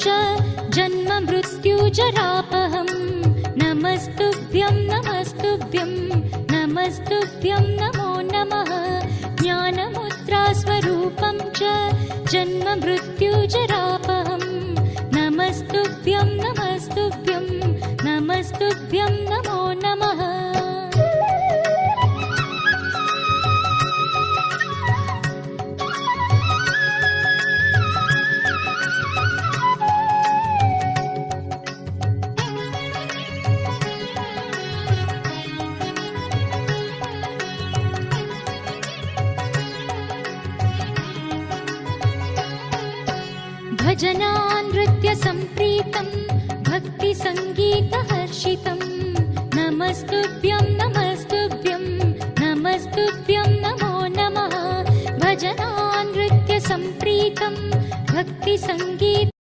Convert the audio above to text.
च जन्म मृत्युजरापहं नमस्तुभ्यं नमस्तुभ्यं नमस्तुभ्यं नमो नमः ज्ञानमुद्रास्वरूपं च जन्म मृत्युजरापहं नमस्तुभ्यं नमस्तुभ्यं नमस्तुभ्यं नमो नमः भजनानृत्यसम्प्रीतं भक्तिसङ्गीतहर्षितं नमस्तुभ्यं नमस्तुभ्यं नमस्तुभ्यं नमो नमः भजनानृत्यसम्प्रीतं भक्तिसङ्गीत